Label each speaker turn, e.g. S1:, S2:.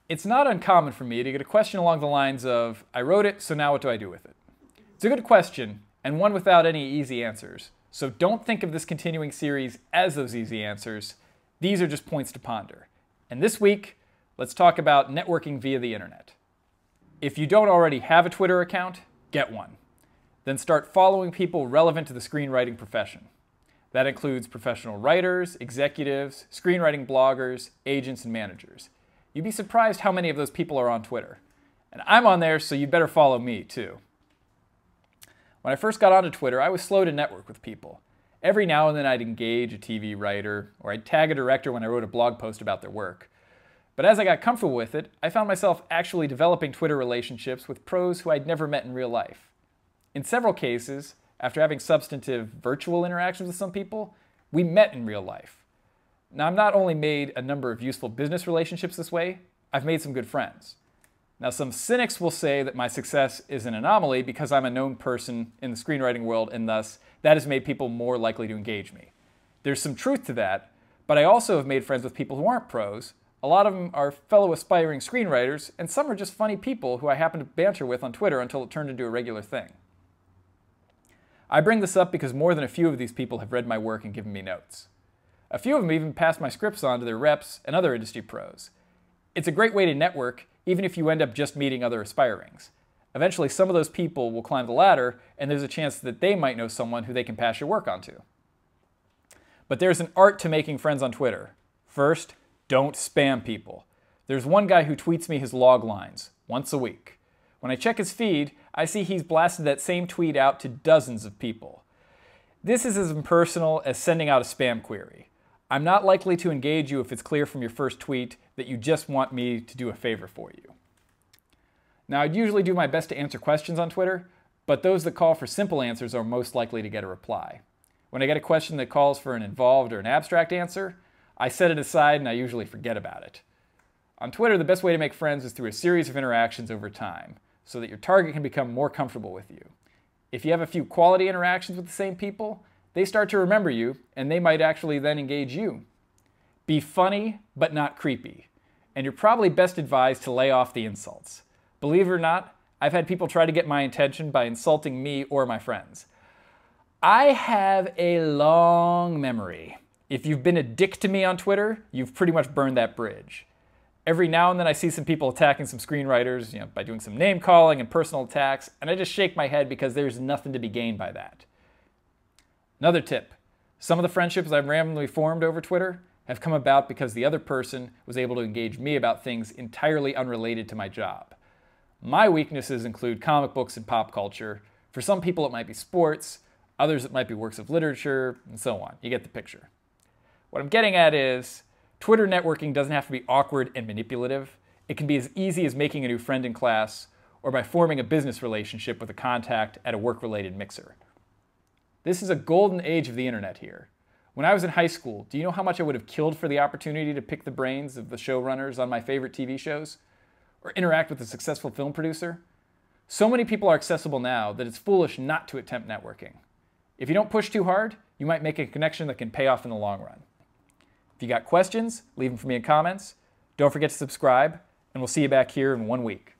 S1: It's not uncommon for me to get a question along the lines of, I wrote it, so now what do I do with it? It's a good question, and one without any easy answers. So don't think of this continuing series as those easy answers. These are just points to ponder. And this week, let's talk about networking via the internet. If you don't already have a Twitter account, get one. Then start following people relevant to the screenwriting profession. That includes professional writers, executives, screenwriting bloggers, agents, and managers. You'd be surprised how many of those people are on Twitter. And I'm on there, so you'd better follow me too. When I first got onto Twitter, I was slow to network with people. Every now and then I'd engage a TV writer, or I'd tag a director when I wrote a blog post about their work. But as I got comfortable with it, I found myself actually developing Twitter relationships with pros who I'd never met in real life. In several cases, after having substantive virtual interactions with some people, we met in real life. Now, I've not only made a number of useful business relationships this way, I've made some good friends. Now, some cynics will say that my success is an anomaly because I'm a known person in the screenwriting world, and thus that has made people more likely to engage me. There's some truth to that, but I also have made friends with people who aren't pros. A lot of them are fellow aspiring screenwriters, and some are just funny people who I happen to banter with on Twitter until it turned into a regular thing. I bring this up because more than a few of these people have read my work and given me notes. A few of them even passed my scripts on to their reps and other industry pros. It's a great way to network, even if you end up just meeting other aspirings. Eventually, some of those people will climb the ladder, and there's a chance that they might know someone who they can pass your work on to. But there's an art to making friends on Twitter. First, don't spam people. There's one guy who tweets me his log lines once a week. When I check his feed, I see he's blasted that same tweet out to dozens of people. This is as impersonal as sending out a spam query. I'm not likely to engage you if it's clear from your first tweet that you just want me to do a favor for you. Now, I'd usually do my best to answer questions on Twitter, but those that call for simple answers are most likely to get a reply. When I get a question that calls for an involved or an abstract answer, I set it aside and I usually forget about it. On Twitter, the best way to make friends is through a series of interactions over time, so that your target can become more comfortable with you. If you have a few quality interactions with the same people, they start to remember you, and they might actually then engage you. Be funny, but not creepy. And you're probably best advised to lay off the insults. Believe it or not, I've had people try to get my attention by insulting me or my friends. I have a long memory. If you've been a dick to me on Twitter, you've pretty much burned that bridge. Every now and then I see some people attacking some screenwriters, by doing some name calling and personal attacks, and I just shake my head because there's nothing to be gained by that. Another tip, some of the friendships I've randomly formed over Twitter have come about because the other person was able to engage me about things entirely unrelated to my job. My weaknesses include comic books and pop culture. For some people it might be sports, others it might be works of literature, and so on. You get the picture. What I'm getting at is, Twitter networking doesn't have to be awkward and manipulative. It can be as easy as making a new friend in class or by forming a business relationship with a contact at a work-related mixer. This is a golden age of the internet here. When I was in high school, do you know how much I would have killed for the opportunity to pick the brains of the showrunners on my favorite TV shows? Or interact with a successful film producer? So many people are accessible now that it's foolish not to attempt networking. If you don't push too hard, you might make a connection that can pay off in the long run. If you got questions, leave them for me in comments. Don't forget to subscribe, and we'll see you back here in 1 week.